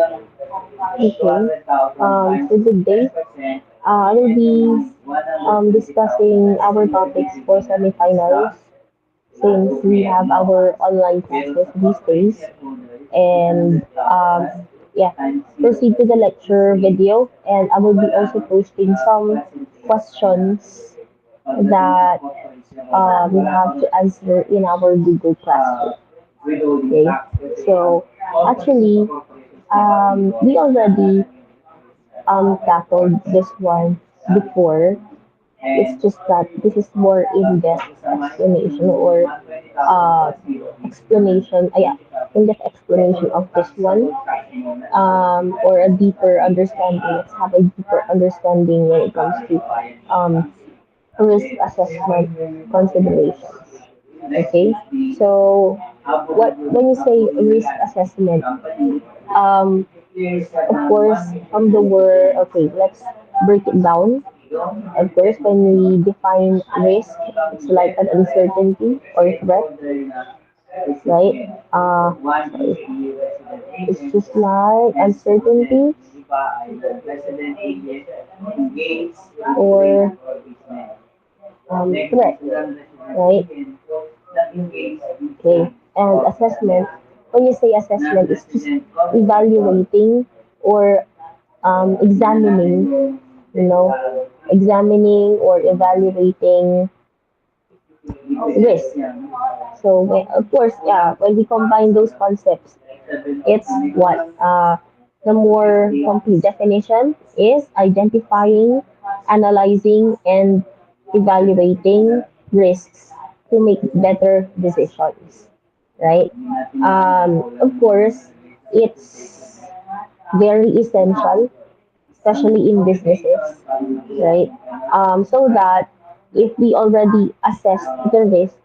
Okay. So good day. I will be discussing our topics for semifinals since we have our online classes these days. And yeah, proceed to the lecture video. And I will be also posting some questions that we have to answer in our Google Classroom. Okay. So actually, we already tackled this one before. It's just that this is more in-depth explanation or uh, explanation, yeah, in-depth explanation of this one, or a deeper understanding. Let's have a deeper understanding when it comes to risk assessment considerations. Okay, so what when you say risk assessment, um, of course, from the word, okay, let's break it down. Of course, when we define risk, it's like an uncertainty or threat, right? It's just like uncertainty or threat, right? Okay. And assessment, when you say assessment, it's just evaluating or examining, you know, examining or evaluating risk. So, of course, yeah, when we combine those concepts, it's what? The more complete definition is identifying, analyzing, and evaluating risks to make better decisions, right? Of course, it's very essential, especially in businesses, right? So that if we already assess the risk,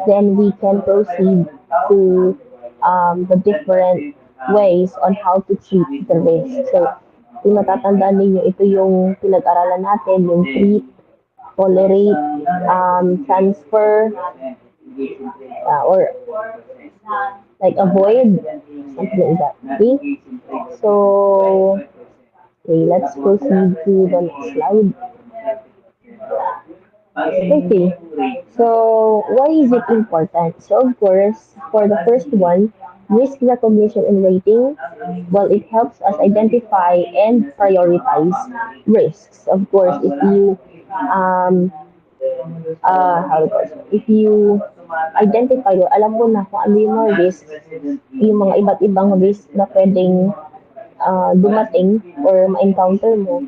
then we can proceed to the different ways on how to treat the risk. So, kung natatandaan ninyo, ito yung pinag-aralan natin, yung treat, tolerate, transfer, or like avoid, something like that. Okay? So, okay, let's proceed to the next slide. Okay, so why is it important? So, of course, for the first one, risk recognition and rating, well, it helps us identify and prioritize risks. Of course, if you, how do I say, if you identify or alam mo na kung ano yung mga risks, yung mga iba't ibang risk na pwedeng dumating or ma-encounter mo,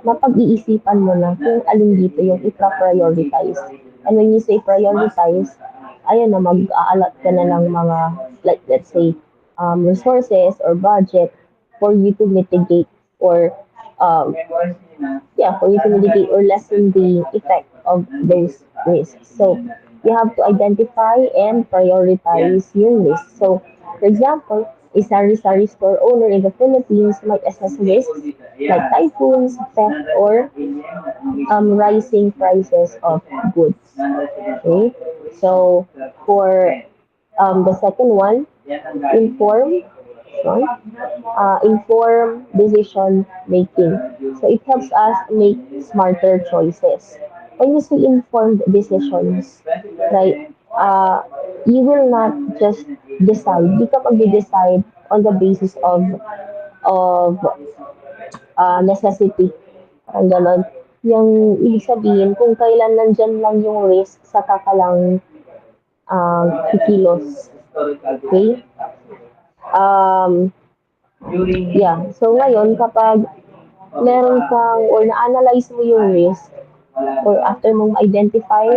mapag-iisipan mo na kung alin dito yung ipra-prioritize. And when you say prioritize, ayun na, mag-aalat ka na ng mga, like, let's say, resources or budget for you to mitigate or, um, yeah, for you to mitigate or lessen the effect of those risks. So, you have to identify and prioritize your risks. So, for example, a sari-sari store owner in the Philippines might assess risks like typhoons, theft, or rising prices of goods. Okay, so for the second one, inform, right? Inform decision making. So it helps us make smarter choices. When you say informed decisions, right? You will not just decide. Di ka mag-decide on the basis of necessity. Ang ganon. Yung ibig sabihin, kung kailan nandyan lang yung risk, saka ka lang kikilos. Okay? Um, yeah. So ngayon, kapag meron kang or na-analyze mo yung risk, or after mong ma-identify,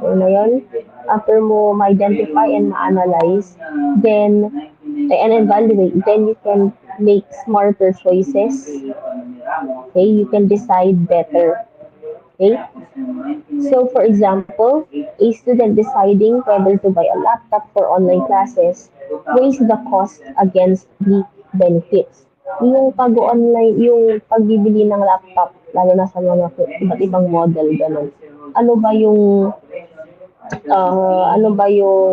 or na yun, after mo ma-identify and ma-analyze, then, and evaluate, then you can make smarter choices. Okay, you can decide better. Okay, so for example, a student deciding whether to buy a laptop for online classes weighs the cost against the benefits. Yung pag-online, yung pagbibili ng laptop, lalo na sa mga iba't ibang model, ganun. Ano ba yung, ano ba yung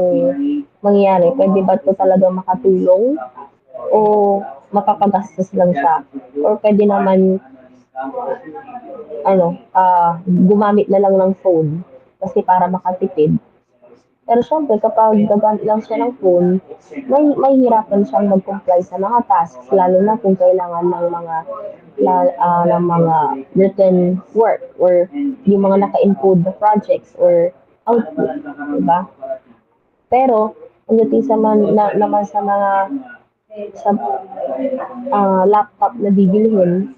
mangyayari? Pwede ba ito talaga makatulong? O mapapagastos lang siya. Or pwede naman, gumamit na lang ng phone kasi para makatipid. Pero syempre, kapag gagamit lang siya ng phone, may hirapan siyang mag-comply sa mga tasks, lalo na kung kailangan ng mga written work or yung mga naka-encode na projects or output, diba? Pero, pagdating sa naman sa mga sa laptop na bibilhin,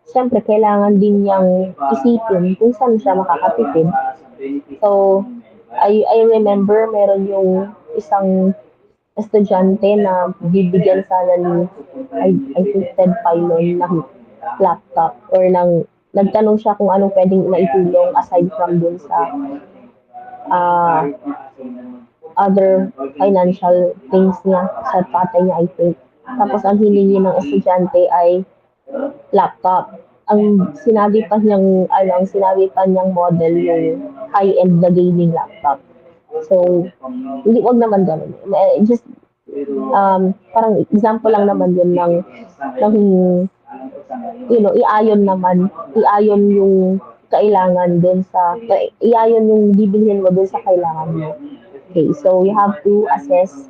siyempre kailangan din niyang isipin kung saan siya makakatipid. So, I remember meron yung isang estudyante na bibigyan sana ni, I think, Ted Filon ng laptop or nagtanong siya kung anong pwedeng maitulong aside from dun sa uh, other financial things niya sa tatay niya, I think. Tapos ang hiningi ng estudyante ay laptop. Ang sinabi pa niyang model yung high-end na gaming laptop. So, hindi, wag naman ganun. Just, parang example lang naman yun ng iayon yung kailangan dun sa, iayon yung bibilhin mo dun sa kailangan mo. Okay, so you have to assess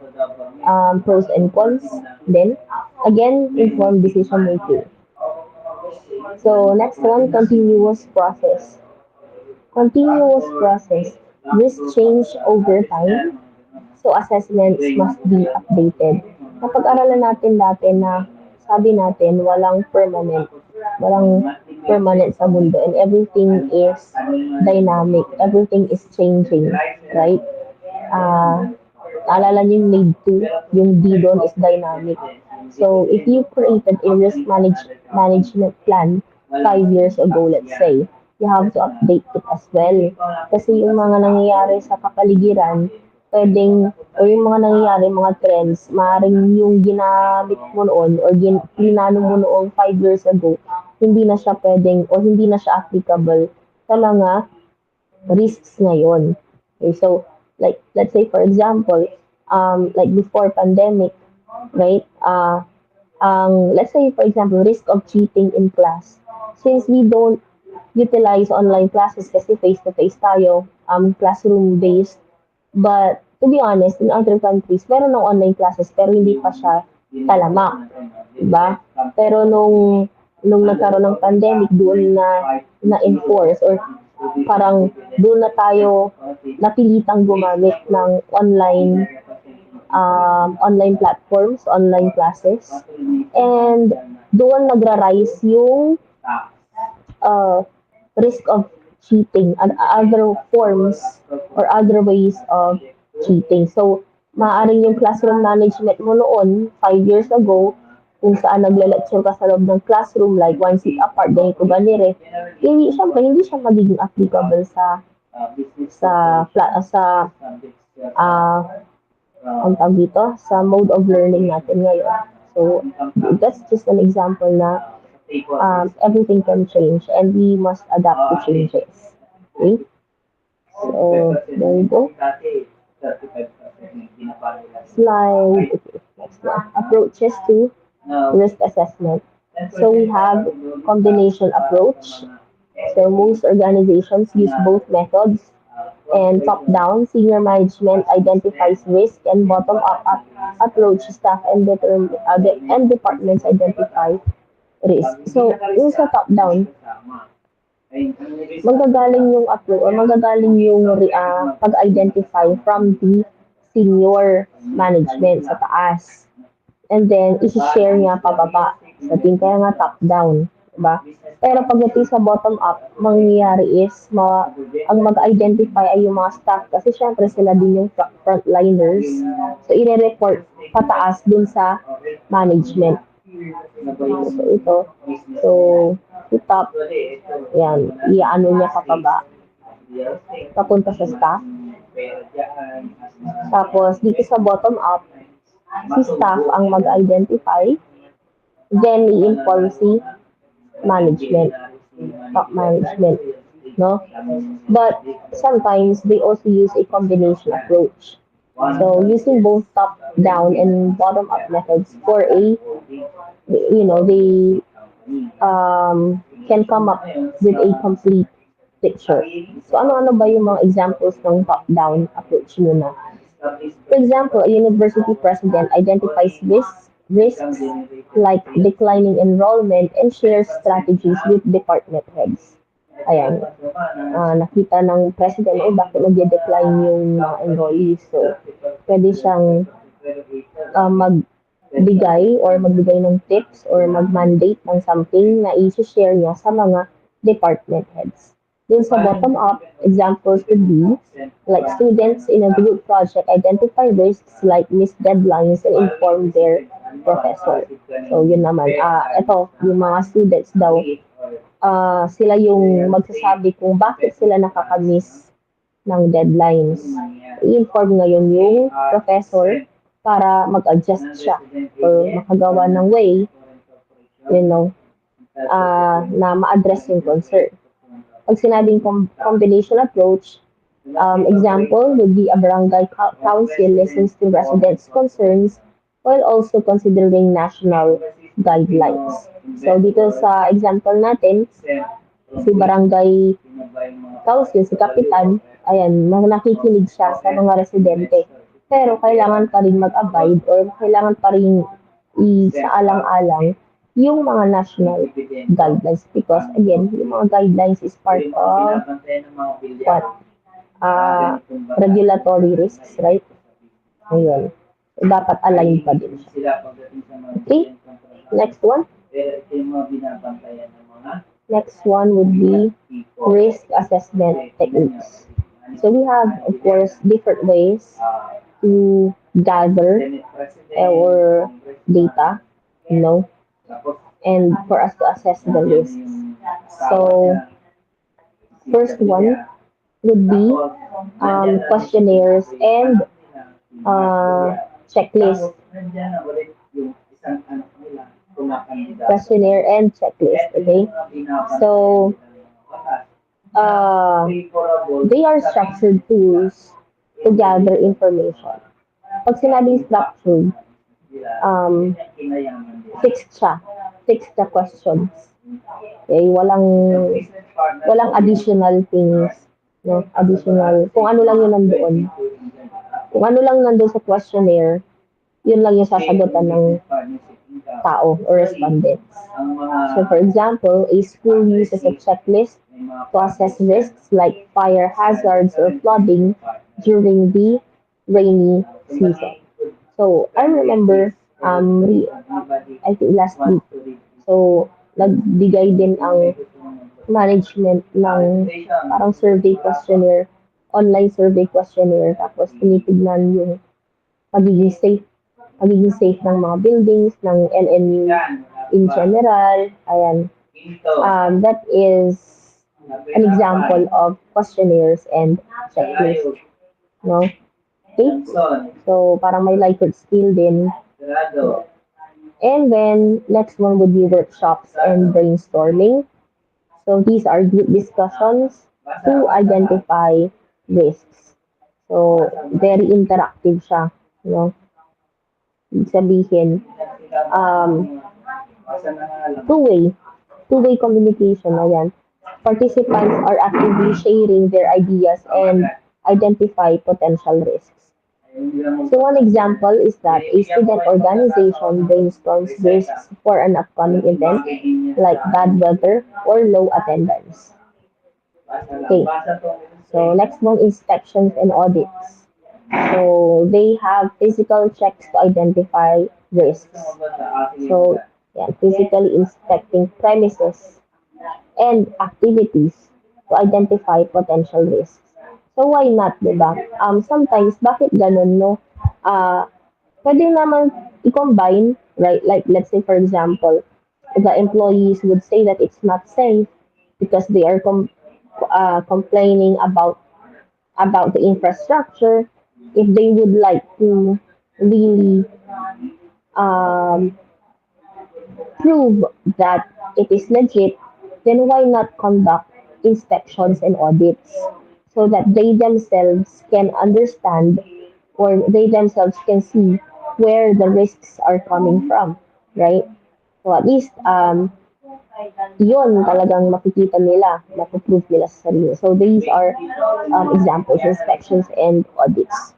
pros and cons. Then, again, informed decision making. So, next one, continuous process. Continuous process. This change over time. So, assessments must be updated. Napag-aralan natin dati na sabi natin walang permanent sa mundo and everything is dynamic, everything is changing, right? Ah, naalala niyo yung need to, yung D doon is dynamic. So, if you created a management plan 5 years ago, let's say, you have to update it as well. Kasi yung mga nangyayari sa kapaligiran, o yung mga nangyayari, mga trends, maaaring yung ginamit mo noon or plinano mo noong 5 years ago, hindi na siya pwedeng o hindi na siya applicable sa mga risks ngayon. Okay, so, like, let's say, for example, like before pandemic, right? Let's say, for example, risk of cheating in class. Since we don't utilize online classes kasi face-to-face tayo, classroom-based. But, to be honest, in other countries, meron ng online classes pero hindi pa siya talamak. Diba? Pero nung nagkaroon ng pandemic, doon na-enforce or parang doon na tayo napilitang gumamit ng online platforms, online classes. And doon nagra-rise yung uh, risk of cheating and other forms or other ways of cheating. So, maaaring yung classroom management mo noon, 5 years ago, kung saan nagle-lecture ka sa loob ng classroom, like one seat apart, ganito, ganire, syempre, hindi siya magiging applicable sa uh, ang tawag dito, sa mode of learning natin ngayon. So, that's just an example na everything can change and we must adapt to changes. Okay? So, there you go. Slide. Okay, next one. Approaches to risk assessment. So, we have combination approach. So, most organizations use both methods. And top-down, senior management identifies risk, and bottom-up approach, staff and departments identify risk. So, yung sa top-down, manggagaling yung pag-identify from the senior management sa taas. And then, isi-share niya pababa sa team. Kaya nga top-down. Diba? Pero pagdating sa bottom-up, mangyayari is, ang mag-identify ay yung mga staff kasi syempre sila din yung frontliners. So, ire-report pataas dun sa management. So, ito. So, si top, yan, iaano niya pababa. Papunta sa staff. Tapos, dito sa bottom-up, si staff ang mag-identify, then i-inform si management, top management, no? But sometimes they also use a combination approach. So using both top-down and bottom-up methods for they can come up with a complete picture. So ano-ano ba yung mga examples ng top-down approach nyo na? For example, a university president identifies risks like declining enrollment and shares strategies with department heads. Ayan, nakita ng president, oh, bakit nag-decline yung mga enrollees. So, pwede siyang magbigay or magbigay ng tips or mag-mandate ng something na i-share niya sa mga department heads. Dun sa bottom up, examples could be like students in a group project identify risks like missed deadlines and inform their professor. So yun naman, ito, yung mga students daw, sila yung magsasabi kung bakit sila nakakamiss ng deadlines. I-inform ngayon yung professor para mag-adjust siya or makagawa ng way, you know, na ma-address yung concern. Pag sinabing combination approach, example would be a barangay council listens to residents' concerns while also considering national guidelines. So dito sa example natin, si barangay council, si kapitan, ayan, nakikinig siya sa mga residente. Pero kailangan pa rin mag-abide or kailangan pa rin isaalang-alang yung mga national guidelines because again, yung mga guidelines is part of what? Regulatory risks, right? Ayun. So, dapat aligned pa din siya. Okay? Next one. Next one would be risk assessment techniques. So we have, of course, different ways to gather our data, you know, and for us to assess the risks. So first one would be questionnaires and checklist. Questionnaire and checklist, okay? So uh, they are structured tools to gather information. Pag sinabing structured, um, fixed siya. Fixed the questions. Okay, walang additional things, no? Additional, kung ano lang yun nandoon. Kung ano lang nandoon sa questionnaire, yun lang yung sasagutan ng tao or respondents. So for example, a school uses a checklist to assess risks like fire hazards or flooding during the rainy season. So I remember I think last week. So nagbigay din ang management ng parang survey questionnaire, online survey questionnaire, tapos tinitignan yung pagiging safe, pagiging safe ng mga buildings, ng LNU in general. Ayan. That is an example of questionnaires and checklists. No? Okay? So, parang may Likert skill din. And then, next one would be workshops and brainstorming. So, these are group discussions to identify risks. So, very interactive siya. You know? Ibig sabihin, um, two-way, two-way communication, ayan. Participants are actively sharing their ideas and identify potential risks. So one example is that a student organization brainstorms risks for an upcoming event like bad weather or low attendance. Okay. So next one, inspections and audits. So they have physical checks to identify risks. So yeah, physically inspecting premises and activities to identify potential risks. So why not, di ba? Sometimes, bakit ganun, no? Pwede naman i-combine, right? Like, let's say, for example, the employees would say that it's not safe because they are complaining about the infrastructure. If they would like to really um, prove that it is legit, then why not conduct inspections and audits so that they themselves can understand or they themselves can see where the risks are coming from, right? So at least yun talagang makikita nila, mapuprove nila sa sarili. So these are examples, inspections and audits.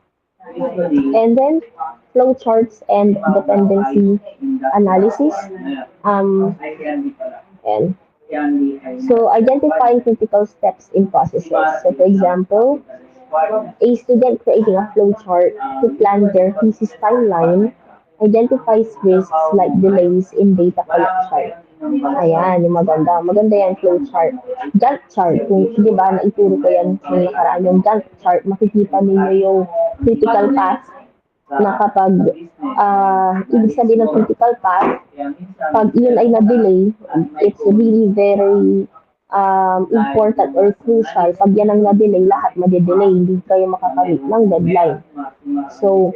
And then flow charts and dependency analysis. Um, and so identifying critical steps in processes. So for example, a student creating a flow chart to plan their thesis timeline identifies risks like delays in data collection. Ayan, yung maganda. Maganda yan, flow chart. Gantt chart, kung di ba, naituro ko yan nung nakaraan. Yung Gantt chart, makikita ninyo yung critical path na kapag ibig sabihin ng critical path, pag yun ay na-delay, it's really very important or crucial. Pag yan ang na-delay, lahat ma-delay. Hindi kayo makakamit ng deadline. So,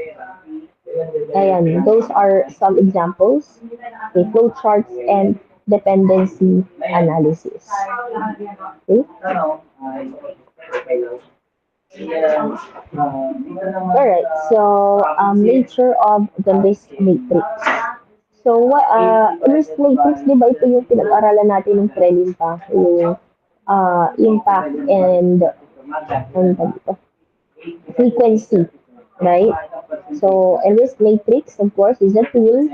ayan, those are some examples. Okay, flow charts and dependency analysis. Okay? Alright, so nature of the risk matrix. So, risk matrix, di ba ito yung pinag-aralan natin ng prelim pa, yung impact and frequency, right? So, a risk matrix, of course, is a tool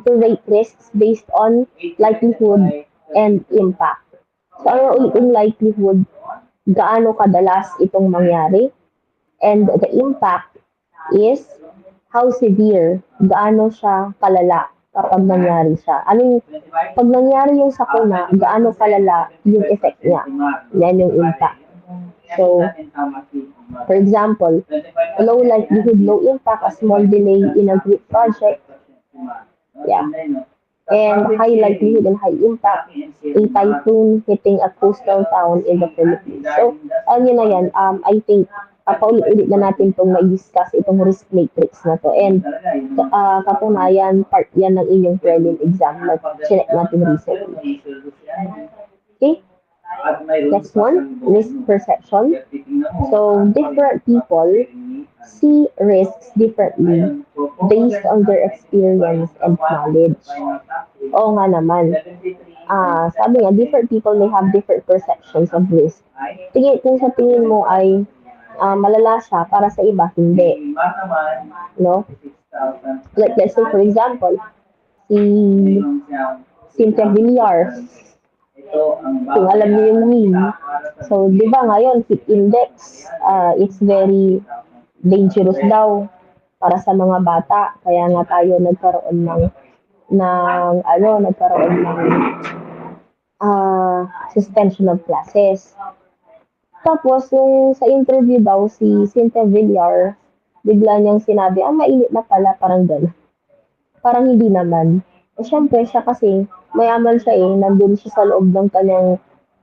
to rate risks based on likelihood and impact. So, ano ulit yung likelihood? Gaano kadalas itong mangyari? And the impact is how severe, gaano siya kalala kapag nangyari siya. Pag nangyari yung sakuna, gaano kalala yung effect niya. Yan yung impact. So, for example, low likelihood, low impact, a small delay in a group project. Yeah. And high likelihood and high impact, a typhoon hitting a coastal town in the Philippines. So, ano na yan, I think, paulit-ulit na natin itong may-discuss itong risk matrix na to. And katunayan, part yan ng inyong prelim exam na chinek natin recently. Okay? Next one, risk perception. So, different people see risks differently based on their experience and knowledge. Oo nga naman. Sabi nga, different people may have different perceptions of risk. Kung sa tingin mo ay malala siya, para sa iba, hindi. No? Like, let's say, for example, si Cynthia Villar, kung alam niyo yung meme. So, di ba ngayon, heat index, it's very dangerous daw para sa mga bata. Kaya nga tayo nagkaroon ng suspension of classes. Tapos, yung sa interview daw, si Cynthia Villar, bigla niyang sinabi, mainit na pala, parang gano'n. Parang hindi naman. Siyempre, siya kasi, mayaman siya nandun siya sa loob ng kanyang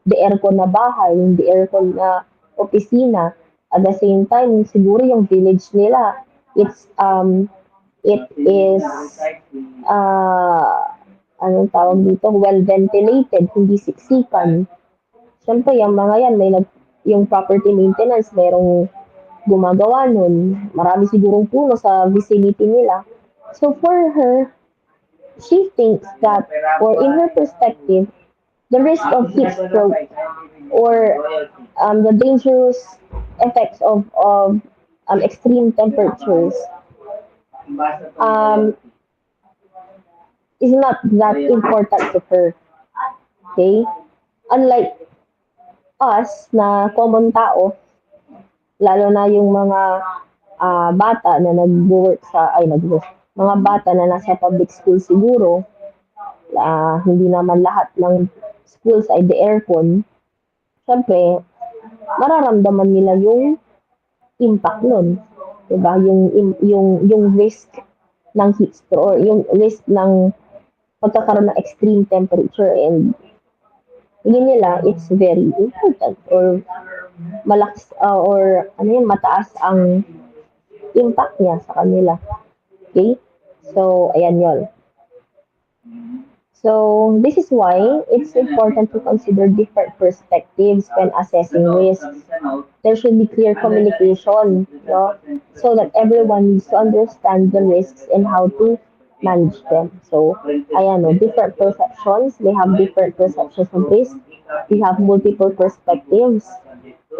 de-aircon na bahay, yung de-aircon na opisina. At the same time, siguro yung village nila, it is, anong tawag dito, well ventilated, hindi siksikan. Siyempre, yung mga yan, yung property maintenance, merong gumagawa nun. Marami sigurong puno sa vicinity nila. So for her, she thinks that, or in her perspective, the risk of heat stroke or the dangerous effects of extreme temperatures um, is not that important to her. Okay? Unlike us na common tao, lalo na yung mga bata na nag-work mga bata na nasa public school siguro, hindi naman lahat ng schools ay de-aircon, syempre, mararamdaman nila yung impact nun. Diba? Yung risk ng heat stroke or yung risk ng pagkakaroon ng extreme temperature and yun nila, it's very important or malakas or mataas ang impact niya sa kanila. Okay? So, ayan yun. So, this is why it's important to consider different perspectives when assessing risks. there should be clear communication, no? So that everyone needs to understand the risks and how to manage them. So, ayan, no, different perceptions. We have different perceptions of risk. We have multiple perspectives.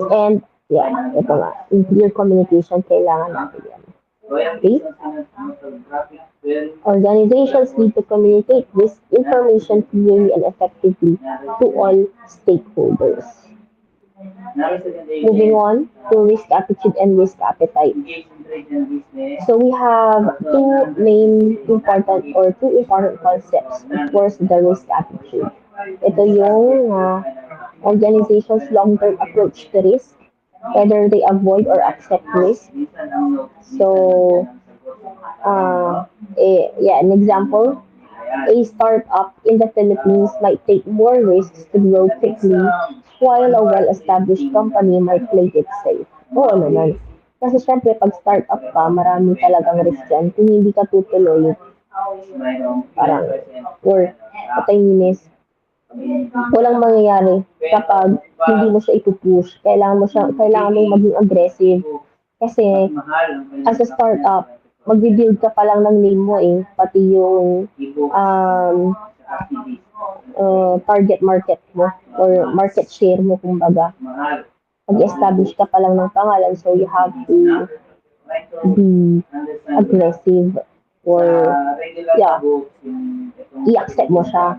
And, yeah, ito nga, in clear communication, kailangan natin yan. Okay? Organizations need to communicate this information clearly and effectively to all stakeholders. Moving on to risk attitude and risk appetite. So we have two important concepts. Of course, the risk attitude. Ito yung organization's long-term approach to risk, whether they avoid or accept risk. So, yeah, an example, a startup in the Philippines might take more risks to grow quickly, while a well-established company might play it safe. Oo naman. Kasi syempre, pag startup ka, marami talagang risk yan. Kung hindi ka tutuloy, parang, or patay walang mangyayari kapag hindi mo siya ipupush. Kailangan mong maging aggressive. Kasi, as a startup, magbi-build ka pa lang ng name mo eh. Pati yung um, target market mo or market share mo kumbaga. Mag-establish ka pa lang ng pangalan, so you have to be aggressive or yeah, i-accept mo siya.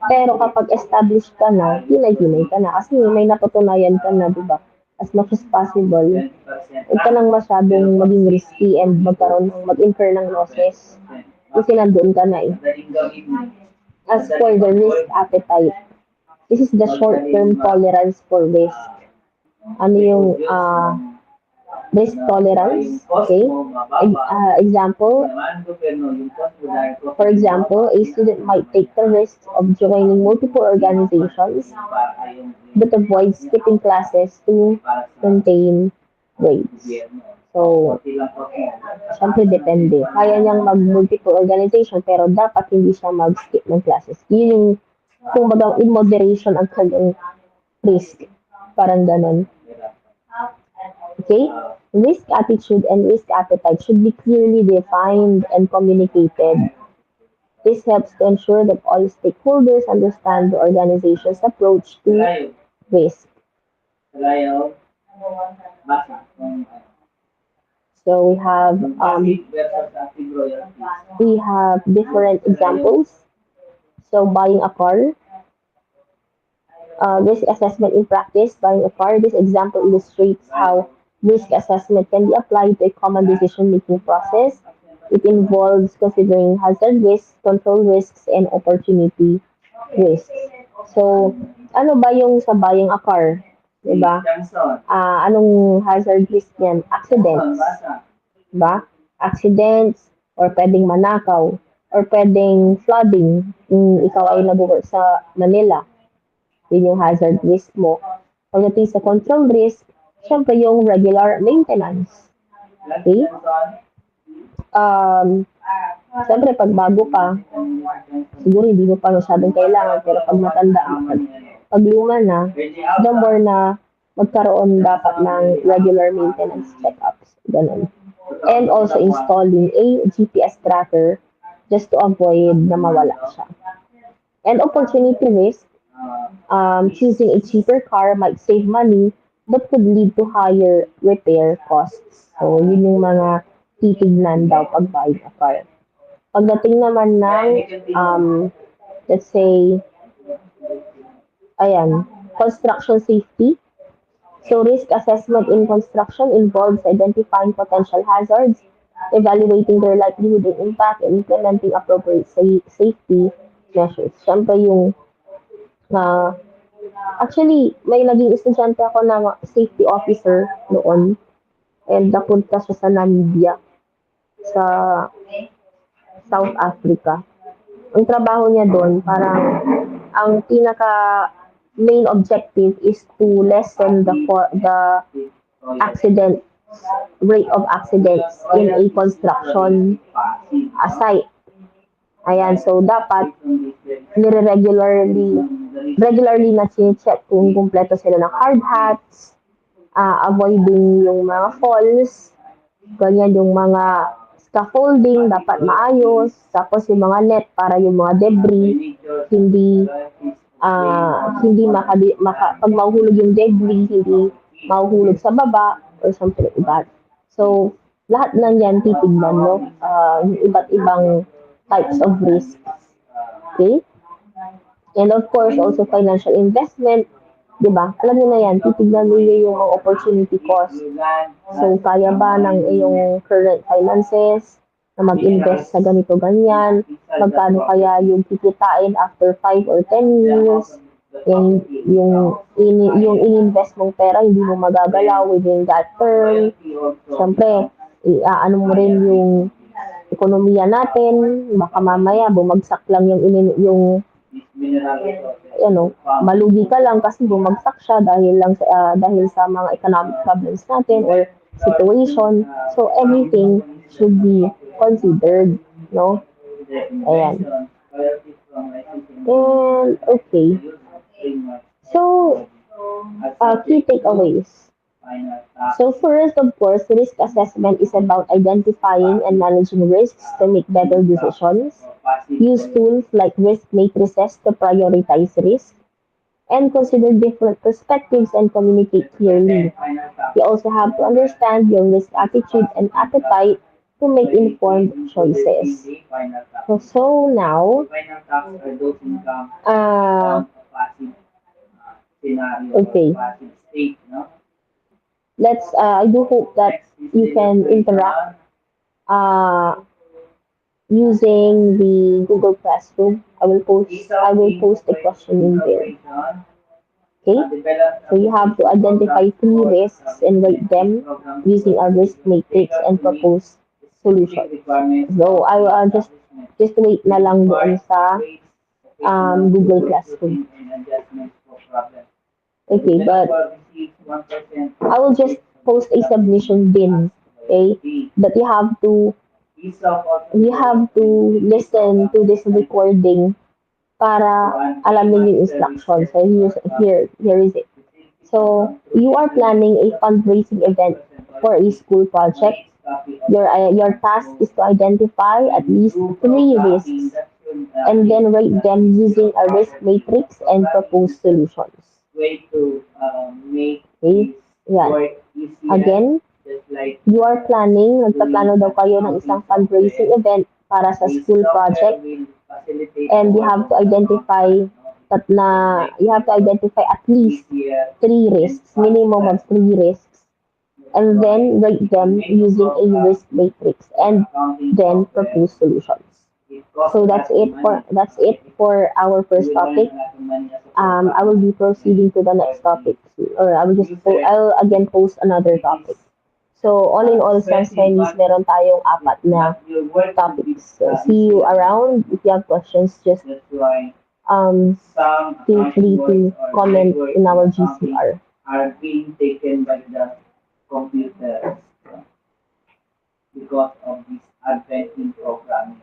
Pero kapag established ka na, hinay-hinay ka na kasi may napatunayan ka na, di ba? As much as possible, huwag ka nang masyadong maging risky and mag-incur ng losses. Kasi nandun ka na eh. As for the risk appetite, this is the short-term tolerance for risk. Ano yung risk tolerance? Okay? Example, for example, a student might take the risk of joining multiple organizations but avoid skipping classes to maintain grades. So, syempre depende. Kaya niyang mag-multiple organization pero dapat hindi siya mag-skip ng classes. Yun yung, kung baga, in moderation ang kanyang risk. Parang ganon. Okay? Risk attitude and risk appetite should be clearly defined and communicated. This helps to ensure that all stakeholders understand the organization's approach to risk. So we have different examples. So buying a car, risk assessment in practice, buying a car. This example illustrates how risk assessment can be applied to a common decision-making process. It involves considering hazard risks, control risks, and opportunity risks. So, ano ba yung sa buying a car? Diba? Anong hazard risk niyan? Accidents. Diba? Accidents, or pwedeng manakaw, or pwedeng flooding, kung ikaw ay nag-work sa Manila. Yun yung hazard risk mo. Pagdating sa control risk, syempre yung regular maintenance. Okay? Um, Syempre, pag bago pa, siguro hindi mo pa masyadong kailangan, pero pag matanda ka, pag luma na, the more na magkaroon dapat ng regular maintenance checkups. Ganun. And also installing a GPS tracker just to avoid na mawala siya. And opportunity risk, choosing a cheaper car might save money but could lead to higher repair costs. So, yun yung mga titignan daw pag buying a car. Pagdating naman ng, let's say, construction safety. So, risk assessment in construction involves identifying potential hazards, evaluating their likelihood and impact, and implementing appropriate safety measures. Siyempre yung actually, may naging estudyante ako na safety officer noon and napunta siya sa Namibia, sa South Africa. Ang trabaho niya doon, parang ang pinaka main objective is to lessen the accident rate of accidents in a construction site. Ayan, so dapat regularly na check kung kumpleto sila ng hard hats, avoiding yung mga falls, ganyan yung mga scaffolding dapat maayos, tapos yung mga net para yung mga debris hindi hindi pag mahuhulog yung debris, hindi mahuhulog sa baba or something like that. So, lahat ng yan titignan, no? Yung iba't ibang types of risk. Okay? And of course, also financial investment, di ba? Alam niyo na yan, titignan niyo yung mga opportunity cost. So, kaya ba ng iyong current finances na mag-invest sa ganito ganyan? Magkano kaya yung kikitain after 5 or 10 years? Yung in-invest mong pera, hindi mo magagalaw within that term. Siyempre, ano mo rin yung ekonomiya natin, baka mamaya bumagsak lang yung malugi ka lang kasi bumagsak siya dahil sa mga economic problems natin or situation. So everything should be considered, no? Ayan. And okay. So, key takeaways. So first, of course, risk assessment is about identifying and managing risks to make better decisions. Use tools like risk matrices to prioritize risk and consider different perspectives and communicate clearly. You also have to understand your risk attitude and appetite to make informed choices. So now, uh, okay, I do hope that you can interact uh, using the Google Classroom. I will post a question in there. Okay? So you have to identify three risks and rate them using a risk matrix and propose solutions. So I will just wait na lang doon sa Google Classroom. Okay, but I will just post a submission bin. Okay, but you have to listen to this recording para alamin yung instructions. So here is it. So you are planning a fundraising event for a school project. Your task is to identify at least three risks and then rate them using a risk matrix and propose solutions. Okay? Yan. Again, you are nagpaplano daw kayo ng isang fundraising event para sa school project and you have to identify at least three risks, minimum of three risks, and then rate them using a risk matrix and then propose solutions. So that's it for our first topic. I will be proceeding to the next topic, or I'll again post another topic. So all in all, sa Chinese, meron tayong apat na topics. So see you around. If you have questions, just um, feel free to comment in our GCR. Are being taken by the computer because of this advent in programming.